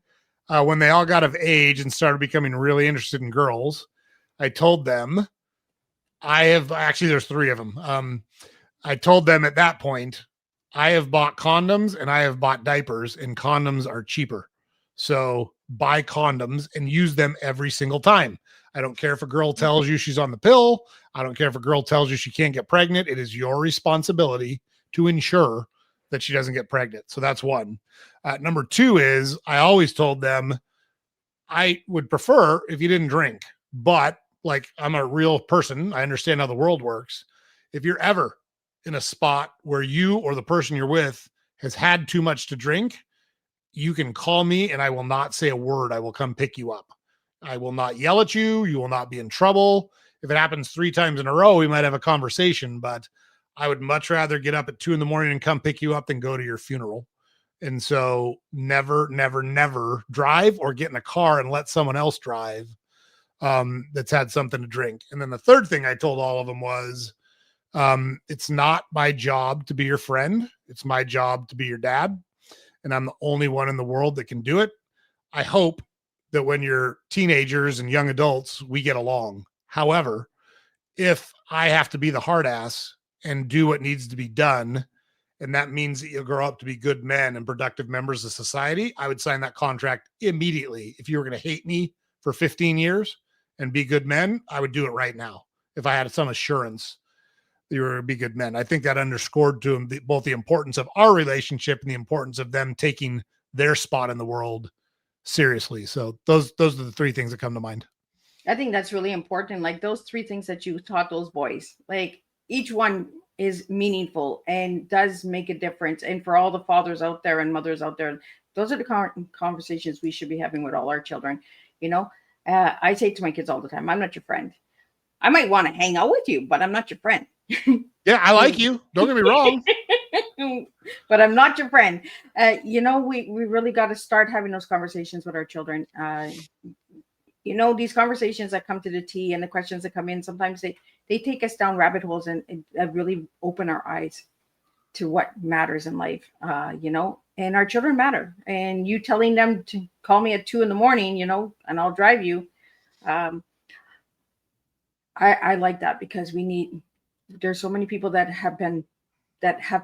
when they all got of age and started becoming really interested in girls, I told them, there's three of them. I told them at that point, I have bought condoms and I have bought diapers, and condoms are cheaper. So buy condoms and use them every single time. I don't care if a girl tells you she's on the pill. I don't care if a girl tells you she can't get pregnant. It is your responsibility to ensure that she doesn't get pregnant. So that's one. Number two is I always told them I would prefer if you didn't drink, but like I'm a real person. I understand how the world works. If you're ever in a spot where you or the person you're with has had too much to drink, you can call me and I will not say a word. I will come pick you up. I will not yell at you. You will not be in trouble. If it happens 3 times in a row, we might have a conversation, but I would much rather get up at 2 a.m. and come pick you up than go to your funeral. And so never, never, never drive or get in a car and let someone else drive that's had something to drink. And then the third thing I told all of them was, it's not my job to be your friend. It's my job to be your dad. And I'm the only one in the world that can do it. I hope that when you're teenagers and young adults, we get along. However, if I have to be the hard ass and do what needs to be done, and that means that you'll grow up to be good men and productive members of society, I would sign that contract immediately. If you were going to hate me for 15 years and be good men, I would do it right now. If I had some assurance that you were going to be good men, I think that underscored to them both the importance of our relationship and the importance of them taking their spot in the world seriously. So those are the 3 things that come to mind. I think that's really important. Like those 3 things that you taught those boys, like each one is meaningful and does make a difference. And for all the fathers out there and mothers out there, those are the conversations we should be having with all our children. I say to my kids all the time, I'm not your friend. I might want to hang out with you, but I'm not your friend. Yeah, I like you. Don't get me wrong. But I'm not your friend. We really got to start having those conversations with our children. These conversations that come to the tea and the questions that come in, sometimes they take us down rabbit holes and really open our eyes. to what matters in life, and our children matter. And you telling them to call me at 2 a.m, and I'll drive you. I like that, because there's so many people that have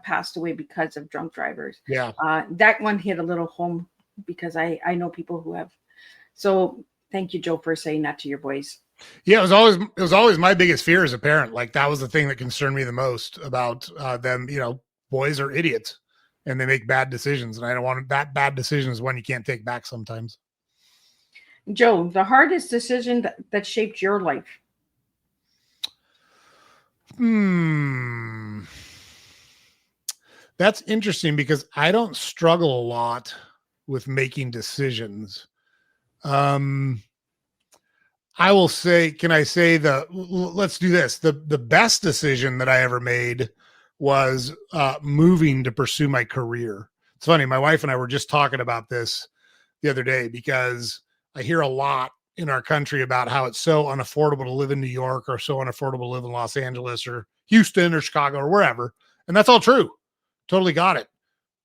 passed away because of drunk drivers. Yeah. That one hit a little home, because I know people who have. So thank you, Joe, for saying that to your boys. Yeah, it was always my biggest fear as a parent. Like, that was the thing that concerned me the most about them. Boys are idiots and they make bad decisions, and I don't want that. Bad decision is one you can't take back sometimes. Joe, the hardest decision that shaped your life. That's interesting, because I don't struggle a lot with making decisions. I will say, let's do this. The best decision that I ever made was moving to pursue my career. It's funny. My wife and I were just talking about this the other day, because I hear a lot in our country about how it's so unaffordable to live in New York, or so unaffordable to live in Los Angeles or Houston or Chicago or wherever. And that's all true. Totally got it.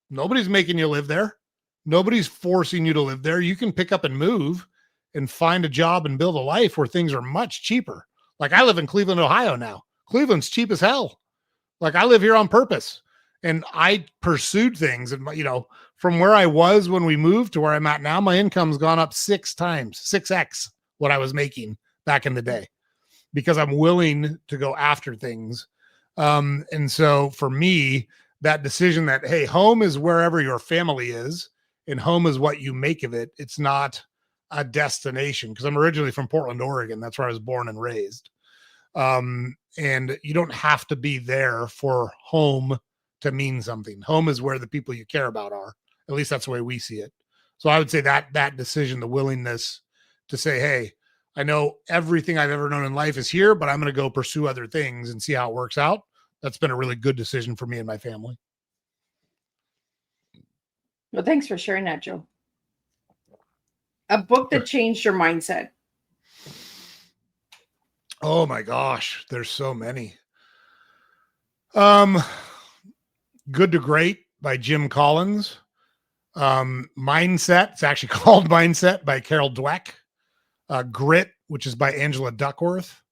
Nobody's making you live there. Nobody's forcing you to live there. You can pick up and move and find a job and build a life where things are much cheaper. Like, I live in Cleveland, Ohio now. Cleveland's cheap as hell. Like, I live here on purpose, and I pursued things. And, from where I was when we moved to where I'm at now, my income's gone up 6x what I was making back in the day, because I'm willing to go after things. And so for me, that decision that, hey, home is wherever your family is, and home is what you make of it. It's not a destination, because I'm originally from Portland, Oregon. That's where I was born and raised. And you don't have to be there for home to mean something. Home is where the people you care about are. At least that's the way we see it. So I would say that decision, the willingness to say, hey, I know everything I've ever known in life is here, but I'm going to go pursue other things and see how it works out. That's been a really good decision for me and my family. Well, thanks for sharing that, Joe. A book that changed your mindset. Oh my gosh, there's so many. Good to Great by Jim Collins. Mindset, it's actually called Mindset, by Carol Dweck. Grit, which is by Angela Duckworth.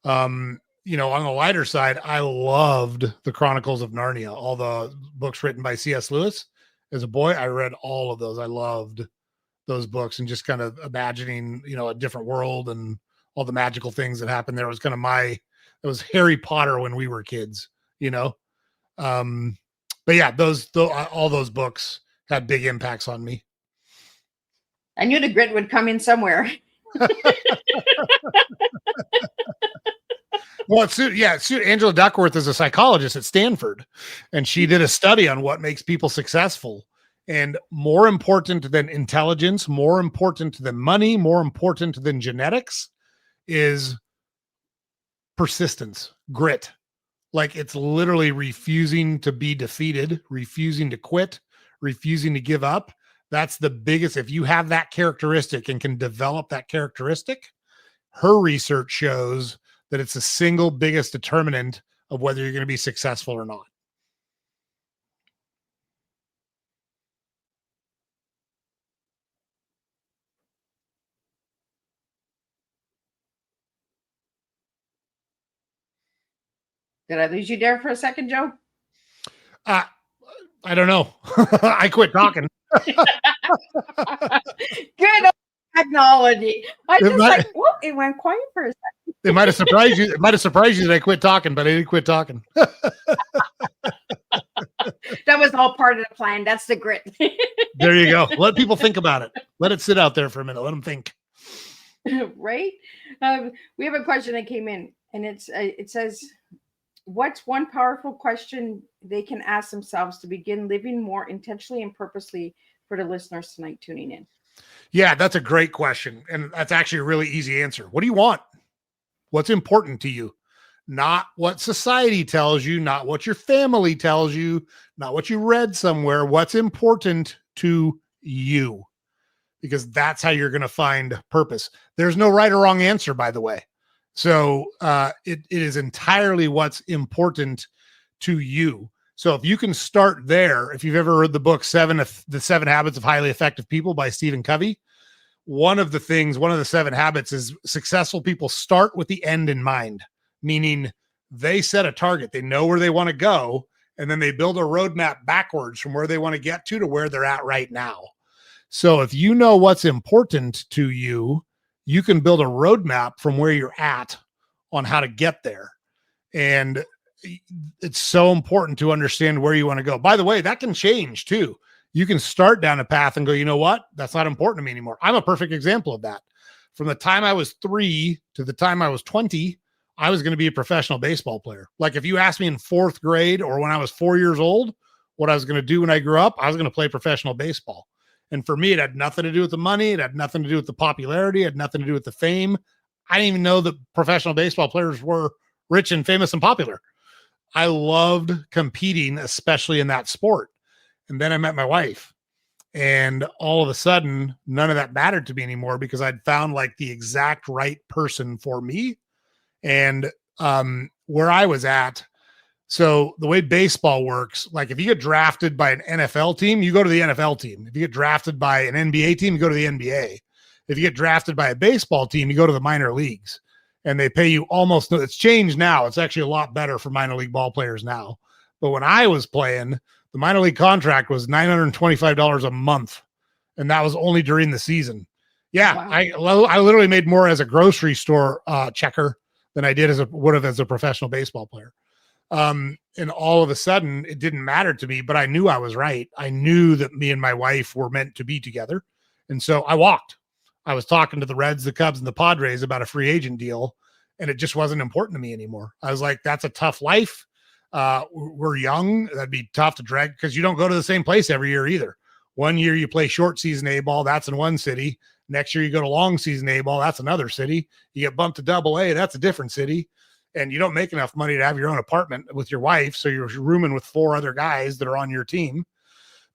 On the lighter side, I loved the Chronicles of Narnia, all the books written by C.S. Lewis. As a boy, I read all of those. I loved those books, and just kind of imagining, a different world and all the magical things that happened there. It was kind of it was Harry Potter when we were kids, But yeah, all those books had big impacts on me. I knew the grit would come in somewhere. Well, Angela Duckworth is a psychologist at Stanford, and she did a study on what makes people successful. And more important than intelligence, more important than money, more important than genetics is persistence, grit. Like, it's literally refusing to be defeated, refusing to quit, refusing to give up. That's the biggest. If you have that characteristic and can develop that characteristic, her research shows that it's the single biggest determinant of whether you're going to be successful or not. Did I lose you there for a second, Joe? I don't know. I quit talking. Good technology. It went quiet for a second. It might have surprised you. It might have surprised you that I quit talking, but I didn't quit talking. That was all part of the plan. That's the grit. There you go. Let people think about it. Let it sit out there for a minute. Let them think. Right? We have a question that came in, and it says, what's one powerful question they can ask themselves to begin living more intentionally and purposely, for the listeners tonight tuning in? Yeah, that's a great question. And that's actually a really easy answer. What do you want? What's important to you? Not what society tells you, not what your family tells you, not what you read somewhere. What's important to you? Because that's how you're going to find purpose. There's no right or wrong answer, by the way. So it is entirely what's important to you. So if you can start there, if you've ever read the book The 7 Habits of Highly Effective People by Stephen Covey, one of the 7 habits is successful people start with the end in mind, meaning they set a target. They know where they want to go, and then they build a roadmap backwards from where they want to get to where they're at right now. So if you know what's important to you, you can build a roadmap from where you're at on how to get there. And it's so important to understand where you want to go. By the way, that can change too. You can start down a path and go, you know what? That's not important to me anymore. I'm a perfect example of that. From the time I was 3 to the time I was 20, I was going to be a professional baseball player. Like if you asked me in 4th grade or when I was 4 years old, what I was going to do when I grew up, I was going to play professional baseball. And for me, it had nothing to do with the money. It had nothing to do with the popularity. It had nothing to do with the fame. I didn't even know that professional baseball players were rich and famous and popular. I loved competing, especially in that sport. And then I met my wife, and all of a sudden, none of that mattered to me anymore because I'd found like the exact right person for me and where I was at. So the way baseball works, like if you get drafted by an NFL team, you go to the NFL team. If you get drafted by an NBA team, you go to the NBA. If you get drafted by a baseball team, you go to the minor leagues. And they pay you almost, it's changed now. It's actually a lot better for minor league ball players now. But when I was playing, the minor league contract was $925 a month. And that was only during the season. Yeah. Wow. I literally made more as a grocery store checker than I did would have as a professional baseball player. And all of a sudden it didn't matter to me, but I knew I was right. I knew that me and my wife were meant to be together. And so I walked. I was talking to the Reds, the Cubs, and the Padres about a free agent deal, and it just wasn't important to me anymore. I was like, that's a tough life. We're young. That'd be tough to drag because you don't go to the same place every year either. One year you play short season A-ball. That's in one city. Next year you go to long season A-ball. That's another city. You get bumped to Double-A. That's a different city. And you don't make enough money to have your own apartment with your wife. So you're rooming with 4 other guys that are on your team.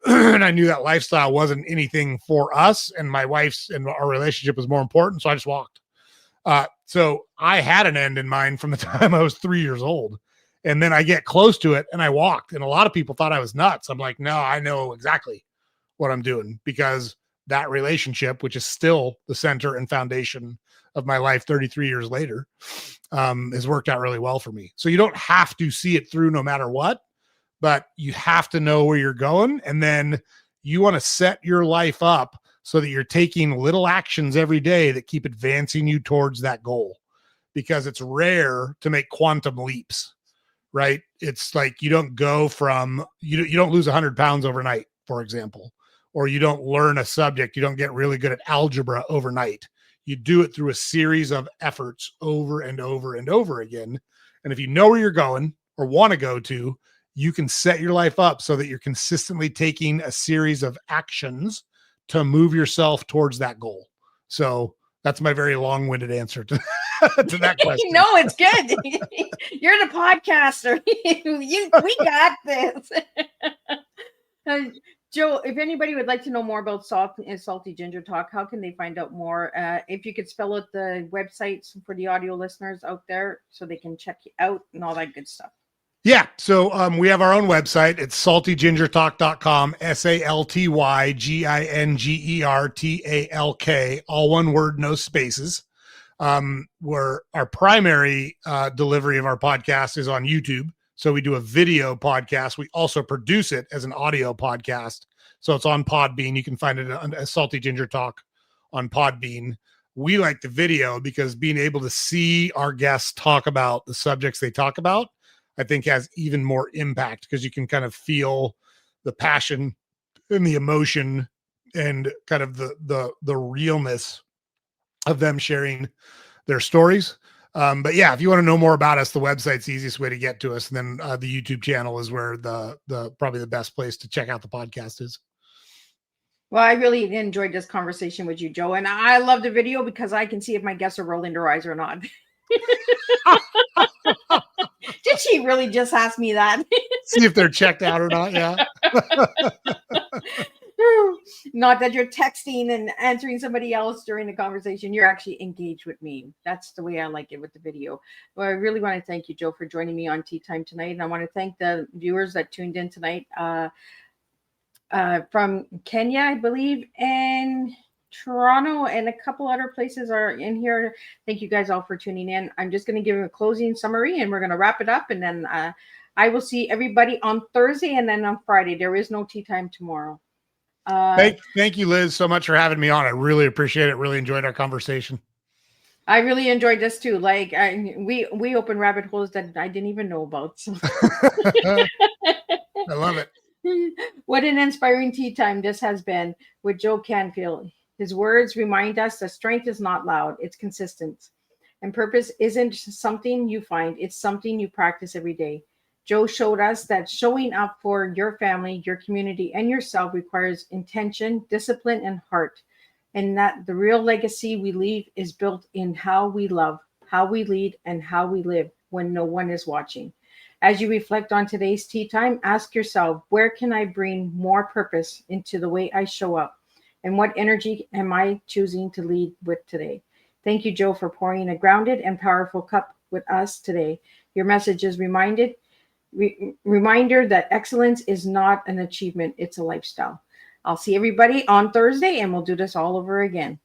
And I knew that lifestyle wasn't anything for us, and my wife's and our relationship was more important. So I just walked. So I had an end in mind from the time I was 3 years old, and then I get close to it and I walked, and a lot of people thought I was nuts. I'm like, no, I know exactly what I'm doing because that relationship, which is still the center and foundation of my life 33 years later, has worked out really well for me. So you don't have to see it through no matter what. But you have to know where you're going. And then you want to set your life up so that you're taking little actions every day that keep advancing you towards that goal, because it's rare to make quantum leaps, right? It's like you don't go from, you don't lose 100 pounds overnight, for example, or you don't learn a subject. You don't get really good at algebra overnight. You do it through a series of efforts over and over and over again. And if you know where you're going or want to go to, you can set your life up so that you're consistently taking a series of actions to move yourself towards that goal. So that's my very long-winded answer to, to that question. No, it's good. You're the podcaster. We got this. Joe, if anybody would like to know more about Salty Ginger Talk, how can they find out more? If you could spell out the websites for the audio listeners out there so they can check you out and all that good stuff. Yeah. So we have our own website. It's saltygingertalk.com, SALTYGINGERTALK, all one word, no spaces. Where our primary delivery of our podcast is on YouTube. So we do a video podcast. We also produce it as an audio podcast. So it's on Podbean. You can find it as Salty Ginger Talk on Podbean. We like the video because being able to see our guests talk about the subjects they talk about, I think has even more impact because you can kind of feel the passion and the emotion and kind of the realness of them sharing their stories. But yeah, if you want to know more about us, the website's the easiest way to get to us. And then the YouTube channel is where the probably the best place to check out the podcast is. Well, I really enjoyed this conversation with you, Joe. And I love the video because I can see if my guests are rolling their eyes or not. Did she really just ask me that? See if they're checked out or not. Yeah. Not that you're texting and answering somebody else during the conversation. You're actually engaged with me. That's the way I like it with the video. Well, I really want to thank you, Joe, for joining me on Tea Time tonight. And I want to thank the viewers that tuned in tonight from Kenya, I believe, and Toronto, and a couple other places are in here. Thank you guys all for tuning in. I'm just going to give a closing summary and we're going to wrap it up. And then I will see everybody on Thursday and then on Friday. There is no tea time tomorrow. Thank you, Liz, so much for having me on. I really appreciate it. Really enjoyed our conversation. I really enjoyed this too. Like we opened rabbit holes that I didn't even know about. So. I love it. What an inspiring tea time this has been with Joe Canfield. His words remind us that strength is not loud, it's consistent. And purpose isn't something you find, it's something you practice every day. Joe showed us that showing up for your family, your community, and yourself requires intention, discipline, and heart. And that the real legacy we leave is built in how we love, how we lead, and how we live when no one is watching. As you reflect on today's tea time, ask yourself, where can I bring more purpose into the way I show up? And what energy am I choosing to lead with today? Thank you, Joe, for pouring a grounded and powerful cup with us today. Your message is reminder that excellence is not an achievement, it's a lifestyle. I'll see everybody on Thursday and we'll do this all over again.